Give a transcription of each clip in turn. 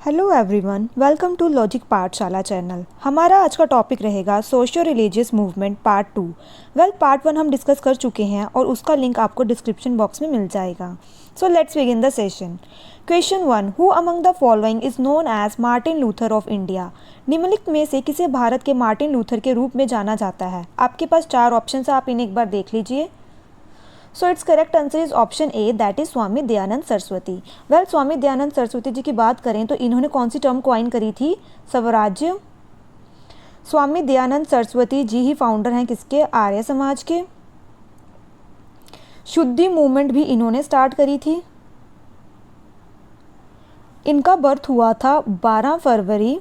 Hello everyone, welcome to logic Pathshala channel. हमारा आज का टॉपिक रहेगा socio religious movement part 2। Part 1 हम डिस्कस कर चुके हैं और उसका लिंक आपको डिस्क्रिप्शन बॉक्स में मिल जाएगा। So let's begin the session. Question 1, who among the following is known as Martin Luther of India. निम्नलिखित में से किसे भारत के मार्टिन लूथर के रूप में जाना जाता है। आपके पास 4 ऑप्शन है, आप इन्हें एक बार देख लीजिए। So it's correct answer is option A, that is Swami Dayanand Saraswati. Swami Dayanand Saraswati ji की बात करें तो इन्होंने कौन सी टर्म कॉइन करी थी? स्वराज्य। स्वामी दयानंद सरस्वती जी ही फाउंडर हैं किसके? आर्य समाज के। शुद्धि मूवमेंट भी इन्होंने स्टार्ट करी थी। इनका बर्थ हुआ था 12 फरवरी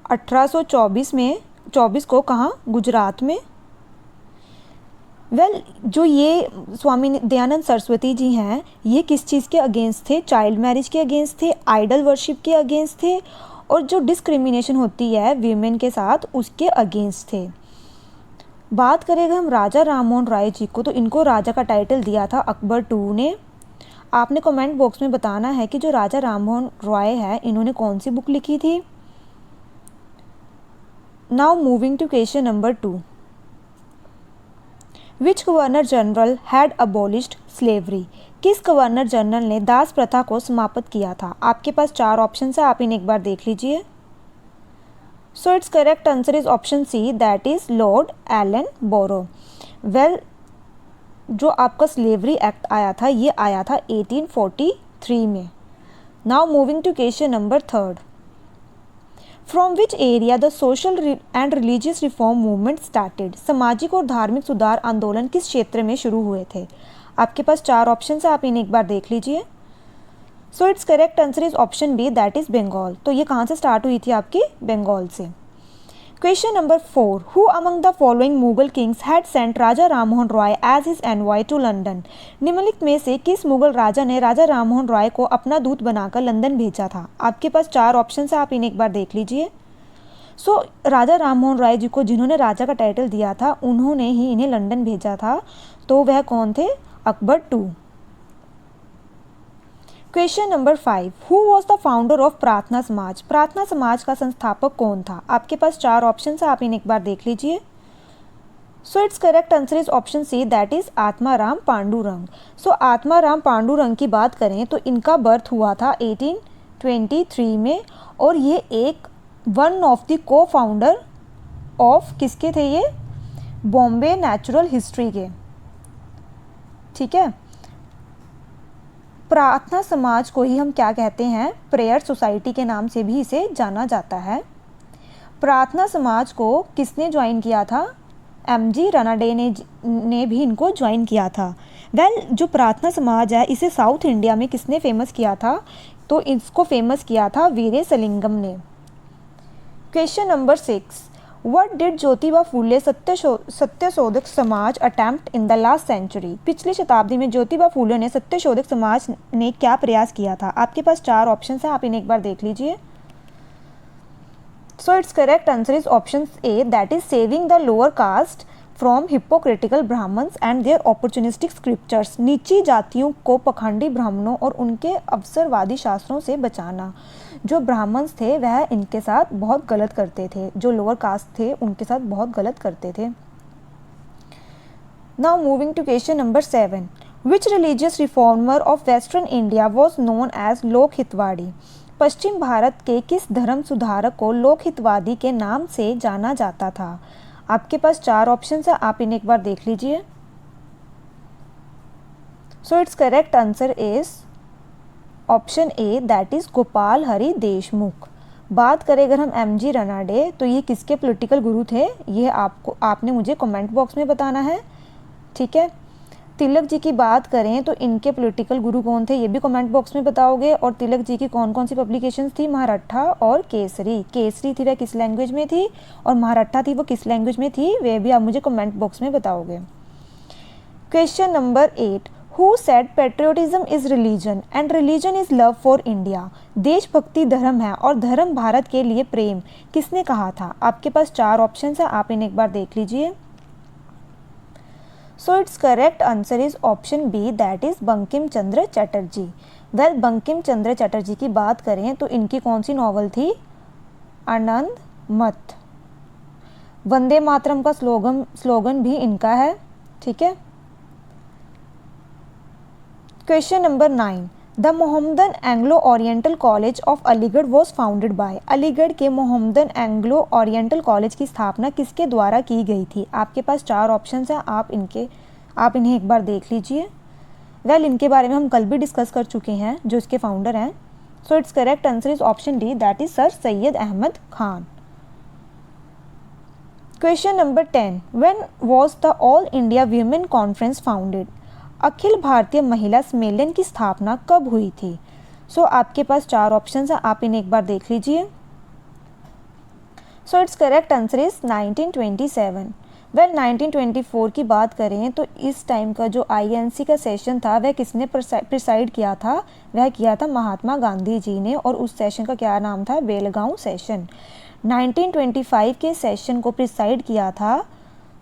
1824 में, 24 को, कहाँ? गुजरात में। जो ये स्वामी दयानंद सरस्वती जी हैं, ये किस चीज़ के अगेंस्ट थे? चाइल्ड मैरिज के अगेंस्ट थे, आइडल वर्शिप के अगेंस्ट थे, और जो डिस्क्रिमिनेशन होती है वीमेन के साथ उसके अगेंस्ट थे। बात करेंगे हम राजा राममोहन राय जी को, तो इनको राजा का टाइटल दिया था अकबर II ने। आपने कमेंट बॉक्स में बताना है कि जो राजा राममोहन रॉय है इन्होंने कौन सी बुक लिखी थी। Now moving to question number 2। Which governor general had abolished slavery. किस गवर्नर जनरल ने दास प्रथा को समाप्त किया था? आपके पास 4 ऑप्शन है, आप इन्हें एक बार देख लीजिए। So it's correct answer is option C, that is Lord Ellenborough. जो आपका स्लेवरी एक्ट आया था, ये आया था 1843 में। Now moving to question number 3। From which area the social and religious reform movement started. सामाजिक और धार्मिक सुधार आंदोलन किस क्षेत्र में शुरू हुए थे? आपके पास 4 ऑप्शन है, आप इन्हें एक बार देख लीजिए। So it's correct answer is option B, that is Bengal. तो ये कहाँ से स्टार्ट हुई थी? आपकी बंगाल से। Question number 4, who among the following Mughal kings had sent Raja Rammohan Roy as his envoy to London. निम्नलिखित में से किस मुगल राजा ने राजा राममोहन रॉय को अपना दूत बनाकर लंदन भेजा था? आपके पास 4 ऑप्शन है, आप इन्हें एक बार देख लीजिए। सो राजा राममोहन रॉय जी को जिन्होंने राजा का टाइटल दिया था उन्होंने ही इन्हें लंदन भेजा था। तो वह कौन थे? Akbar II। Question number 5, who was the founder of प्रार्थना समाज। प्रार्थना समाज का संस्थापक कौन था? आपके पास 4 ऑप्शन है, आप इन्हें एक बार देख लीजिए। So it's correct answer is option C, that is Atmaram Pandurang. So Atmaram Pandurang की बात करें तो इनका बर्थ हुआ था 1823 में, और ये एक वन ऑफ द को फाउंडर ऑफ किसके थे? ये बॉम्बे नेचुरल हिस्ट्री के। ठीक है। प्रार्थना समाज को ही हम क्या कहते हैं? प्रेयर सोसाइटी के नाम से भी इसे जाना जाता है। प्रार्थना समाज को किसने ज्वाइन किया था? MG रनाडे ने भी इनको ज्वाइन किया था। जो प्रार्थना समाज है इसे साउथ इंडिया में किसने फेमस किया था? तो इसको फेमस किया था वीरेसलिंगम ने। Question number 6, what did Jyotiba Phule Satyashodhak Samaj attempt in the last century. पिछली शताब्दी में ज्योतिबा फूले ने सत्यशोधक समाज ने क्या प्रयास किया था? आपके पास 4 ऑप्शन है, आप इन्हें एक बार देख लीजिए। So it's correct answer is option A, that is saving the lower caste from hypocritical brahmins and their opportunistic scriptures. नीची जातियों को पखंडी ब्राह्मणों और उनके अवसरवादी शास्त्रों से बचाना। जो ब्राह्मण्स थे वह इनके साथ बहुत गलत करते थे, जो लोअर कास्ट थे उनके साथ बहुत गलत करते थे। Now moving to question number 7, which religious reformer of western India was known as Lokhitwadi. पश्चिम भारत के किस धर्म सुधारक को लोकहितवादी के नाम से जाना जाता था? आपके पास 4 ऑप्शन है, आप इन्हें एक बार देख लीजिए। So it's correct answer is option A, that is Gopal Hari Deshmukh. बात करें अगर हम MG रनाडे, तो ये किसके पॉलिटिकल गुरु थे? ये आपने मुझे कमेंट बॉक्स में बताना है। ठीक है। तिलक जी की बात करें तो इनके पॉलिटिकल गुरु कौन थे? ये भी कमेंट बॉक्स में बताओगे। और तिलक जी की कौन कौन सी पब्लिकेशंस थी? महाराठा और केसरी। केसरी थी वह किस लैंग्वेज में थी, और महाराठा थी वो किस लैंग्वेज में थी, वे भी आप मुझे कमेंट बॉक्स में बताओगे। Question number 8, who said patriotism is religion and religion is love for India. देशभक्ति धर्म है और धर्म भारत के लिए प्रेम, किसने कहा था? आपके पास 4 ऑप्शन है, आप इन्हें एक बार देख लीजिए। So it's correct answer is option B, that is Bankim Chandra Chatterjee. Well Bankim Chandra Chatterjee की बात करें तो इनकी कौन सी नॉवल थी? आनंद मठ। वंदे मातरम का स्लोगन भी इनका है। ठीक है। Question number 9, the Mohammedan Anglo oriental college of Aligarh was founded bye. Aligarh के मोहम्मदन एंग्लो ओरिएंटल कॉलेज की स्थापना किसके द्वारा की गई थी? आपके पास 4 ऑप्शंस हैं, आप इन्हें एक बार देख लीजिए। वेल इनके बारे में हम कल भी डिस्कस कर चुके हैं, जो इसके फाउंडर हैं। So it's correct answer is option D, that is sir Syed Ahmad Khan. Question number 10, when was the all India women conference founded? अखिल भारतीय महिला सम्मेलन की स्थापना कब हुई थी? सो आपके पास 4 ऑप्शंस हैं, आप इन्हें एक बार देख लीजिए। So it's correct answer is 1927। Well 1924 की बात करें तो इस टाइम का जो INC का सेशन था वह किसने प्रिसाइड किया था? वह किया था महात्मा गांधी जी ने, और उस सेशन का क्या नाम था? बेलगांव सेशन। 1925 के सेशन को प्रिसाइड किया था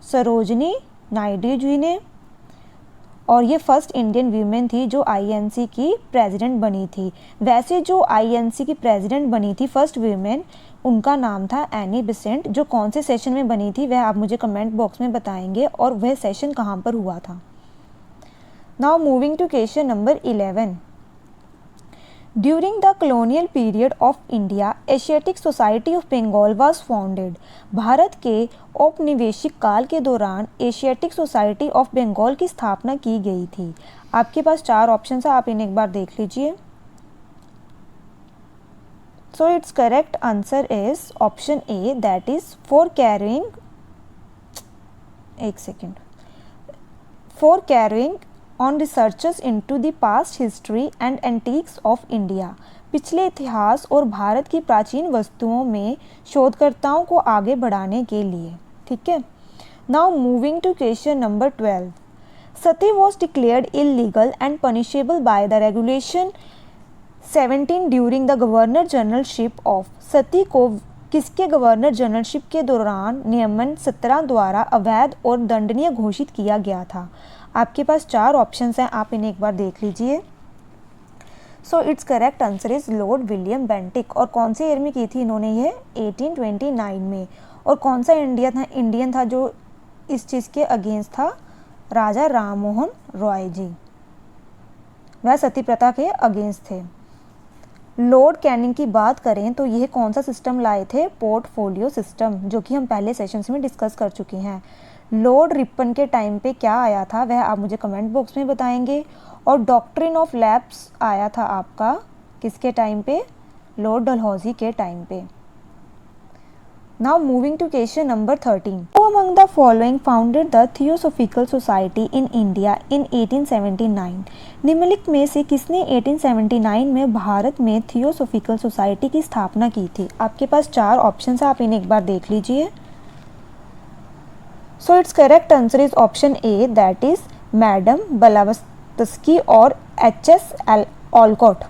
सरोजनी नायडू जी ने, और ये फर्स्ट इंडियन वीमेन थी जो INC की प्रेसिडेंट बनी थी। वैसे जो INC की प्रेसिडेंट बनी थी फर्स्ट वीमेन, उनका नाम था एनी बेसेंट। जो कौन से सेशन में बनी थी वह आप मुझे कमेंट बॉक्स में बताएंगे, और वह सेशन कहाँ पर हुआ था। Now moving to question number 11, during the colonial period of India Asiatic Society of Bengal was founded. Bharat के औपनिवेशिक काल के दौरान एशियाटिक सोसाइटी ऑफ बंगाल की स्थापना की गई थी। आपके पास 4 ऑप्शन है, आप इन्हें एक बार देख लीजिए। So it's correct answer is option A, that is for carrying on researches into the past history and antiques of India. पिछले इतिहास और भारत की प्राचीन वस्तुओं में शोधकर्ताओं को आगे बढ़ाने के लिए। ठीक है। Now moving to question number 12, sati was declared illegal and punishable by the regulation 17 during the governor generalship of. Sati को किसके गवर्नर जनरलशिप के दौरान नियमन 17 द्वारा अवैध और दंडनीय घोषित किया गया था? आपके पास 4 ऑप्शंस हैं, आप इन्हें एक बार देख लीजिए। So it's correct answer is Lord William Bentinck. और कौन से ईयर में की थी इन्होंने ये? 1829 में। और कौन सा इंडियन था जो इस चीज़ के अगेंस्ट था? राजा राम मोहन रॉय जी, वह सती प्रथा के अगेंस्ट थे। लॉर्ड कैनिंग की बात करें तो यह कौन सा सिस्टम लाए थे? पोर्टफोलियो सिस्टम, जो कि हम पहले सेशंस में डिस्कस कर चुके हैं। लॉर्ड रिपन के टाइम पे क्या आया था वह आप मुझे कमेंट बॉक्स में बताएंगे। और डॉक्ट्रिन ऑफ लैप्स आया था आपका किसके टाइम पे? लॉर्ड डलहौजी के टाइम पे। Now moving to question number 13, who among the following founded the theosophical society in India in 1879? निम्नलिखित में से किसने 1879 में भारत में थियोसॉफिकल सोसाइटी की स्थापना की थी? आपके पास 4 ऑप्शन है, आप इन्हें एक बार देख लीजिए। So it's correct answer is option A, that is madam Blavatsky और HS ऑलकॉट।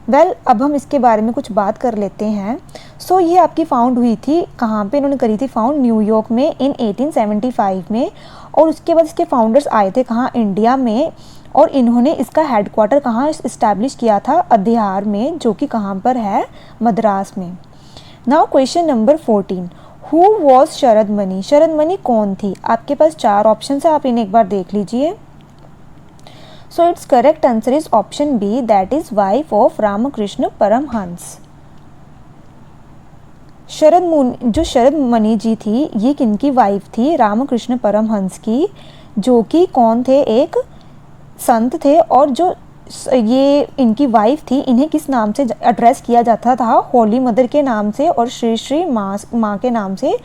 वेल अब हम इसके बारे में कुछ बात कर लेते हैं। सो ये आपकी फाउंड हुई थी कहाँ पे? इन्होंने करी थी फाउंड न्यूयॉर्क में इन 1875 में। और उसके बाद इसके फाउंडर्स आए थे कहाँ? इंडिया में। और इन्होंने इसका हेडक्वार्टर कहाँ इस्टेब्लिश किया था? अध्यार में, जो कि कहाँ पर है? मद्रास में। Now question number 14, who was Sharad Mani? Sharad Mani कौन थी? आपके पास 4 ऑप्शन है, आप इन्हें एक बार देख लीजिए। So it's correct answer is option B, that is wife of Ramakrishna Paramhansa. जो शरद मणि जी थी ये किनकी वाइफ थी? रामकृष्ण परमहंस की, जो कि कौन थे? एक संत थे। और जो ये इनकी वाइफ थी, इन्हें किस नाम से एड्रेस किया जाता था? होली मदर के नाम से और श्री श्री माँ के नाम से,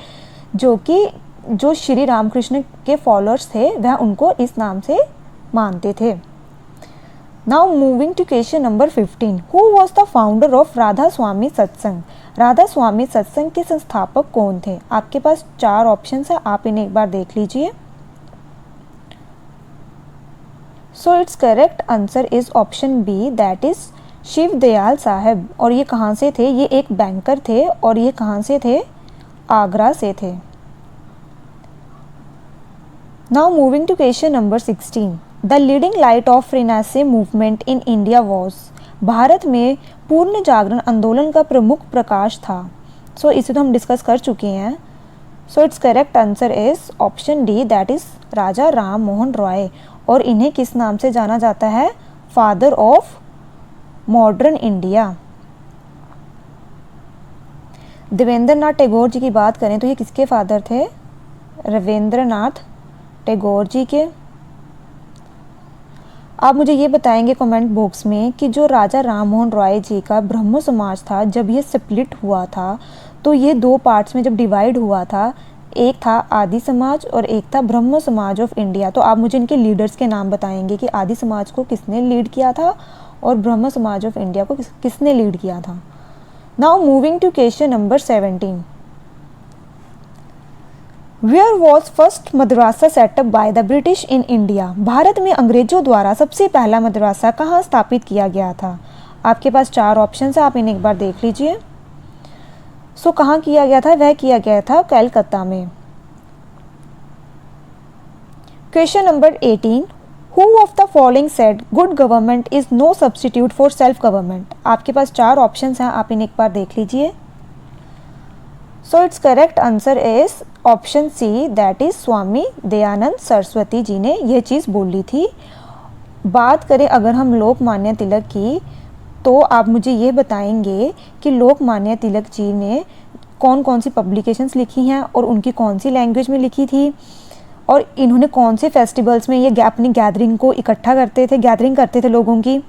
जो श्री रामकृष्ण के फॉलोअर्स थे वह उनको इस नाम से मानते थे। Now moving to question number 15, who was the founder of Radha Swami Satsang? Radha Swami सत्संग के संस्थापक कौन थे? आपके पास 4 ऑप्शन है, आप इन्हें एक बार देख लीजिए। So it's correct answer is option B, that is Shiv Dayal Sahab. और ये कहाँ से थे? ये एक बैंकर थे। और ये कहाँ से थे? आगरा से थे। Now moving to question number 16, the leading light of renaissance movement in India was, Bharat में पूर्ण जागरण आंदोलन का प्रमुख प्रकाश था। सो इसे तो हम डिस्कस कर चुके हैं। So it's correct answer is option D, that is Raja Ram Mohan Roy. और इन्हें किस नाम से जाना जाता है? Father of modern India. Devendranath Tagore ji की बात करें तो ये किसके फादर थे? रविंद्रनाथ टैगोर जी के। आप मुझे ये बताएंगे कमेंट बॉक्स में कि जो राजा राम मोहन रॉय जी का ब्रह्मो समाज था, जब ये स्प्लिट हुआ था तो ये दो पार्ट्स में जब डिवाइड हुआ था, एक था आदि समाज और एक था ब्रह्मो समाज ऑफ इंडिया। तो आप मुझे इनके लीडर्स के नाम बताएंगे कि आदि समाज को किसने लीड किया था और ब्रह्मो समाज ऑफ इंडिया को किसने लीड किया था। Now moving to question number 17। Where was first madrasa setup by the British in India, Bharat में अंग्रेजों द्वारा सबसे पहला मदरसा कहाँ स्थापित किया गया था? आपके पास 4 ऑप्शन है, आप इन्हें एक बार देख लीजिए। सो कहाँ किया गया था? वह किया गया था कलकत्ता में। Question number 18। Who of the following said good government is no substitute for self government? आपके पास 4 ऑप्शन हैं, आप इन्हें एक बार देख लीजिए। So it's correct answer is option C, that is Swami Dayanand Saraswati ji ने यह चीज़ बोली थी। बात करें अगर हम लोकमान्य तिलक की, तो आप मुझे ये बताएंगे कि लोकमान्य तिलक जी ने कौन कौन सी पब्लिकेशंस लिखी हैं और उनकी कौन सी लैंग्वेज में लिखी थी, और इन्होंने कौन से फेस्टिवल्स में ये अपनी गैदरिंग को इकट्ठा करते थे, गैदरिंग करते थे लोगों की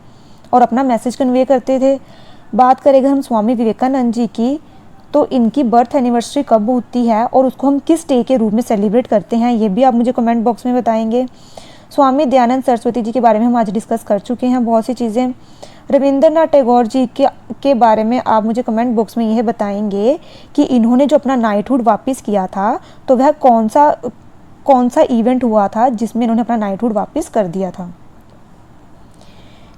और अपना मैसेज कन्वे करते थे। बात करें अगर हम स्वामी विवेकानंद जी की, तो इनकी बर्थ एनिवर्सरी कब होती है और उसको हम किस डे के रूप में सेलिब्रेट करते हैं, ये भी आप मुझे कमेंट बॉक्स में बताएंगे। स्वामी दयानंद सरस्वती जी के बारे में हम आज डिस्कस कर चुके हैं बहुत सी चीज़ें। रविंद्रनाथ टैगोर जी के बारे में आप मुझे कमेंट बॉक्स में यह बताएंगे कि इन्होंने जो अपना नाइटहुड वापस किया था, तो वह कौन सा इवेंट हुआ था जिसमें इन्होंने अपना नाइटहुड वापस कर दिया था।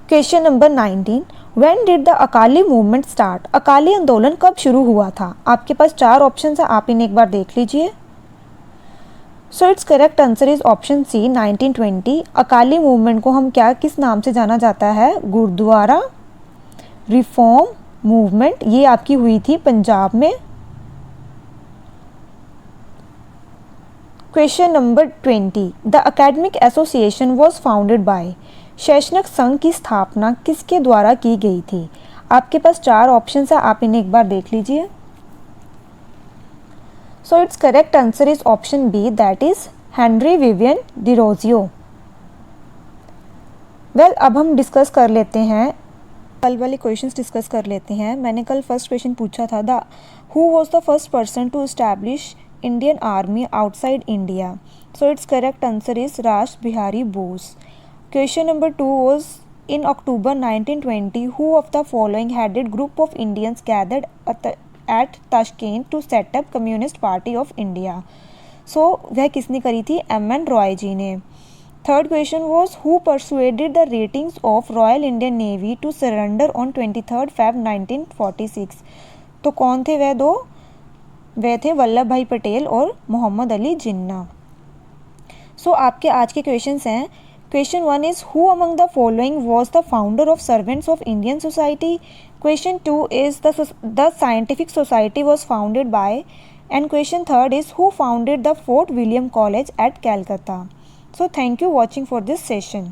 Question number 19। When did the Akali movement start? Akali आंदोलन कब शुरू हुआ था? आपके पास 4 ऑप्शन है, आप इन्हें एक बार देख लीजिए। So it's correct answer is option C, 1920। Akali movement को हम किस नाम से जाना जाता है? Gurudwara reform movement. ये आपकी हुई थी पंजाब में। Question number 20। The academic association was founded by, शैक्षणिक संघ की स्थापना किसके द्वारा की गई थी? आपके पास 4 ऑप्शन है, आप इन्हें एक बार देख लीजिए। So it's correct answer is option B, that is Henry Vivian Derozio. Well, अब हम डिस्कस कर लेते हैं, कल वाले क्वेश्चंस डिस्कस कर लेते हैं। मैंने कल फर्स्ट क्वेश्चन पूछा था, the who was the first person to establish Indian army outside India? So it's correct answer is Ras Bihari Bose. Question number 2 was, in October 1920, who of the following headed group of Indians gathered at Tashkent to set up Communist Party of India? So वह किसने करी थी? M.N. Roy जी ने। Third question was, who persuaded the ratings of Royal Indian Navy to surrender on 23rd Feb 1946? तो कौन थे वह दो? वह थे वल्लभ भाई पटेल और मोहम्मद अली जिन्ना। सो आपके आज के क्वेश्चंस हैं। Question 1 is, who among the following was the founder of Servants of Indian Society? Question 2 is, the Scientific Society was founded by, and question 3rd is, who founded the Fort William College at Calcutta? So thank you watching for this session.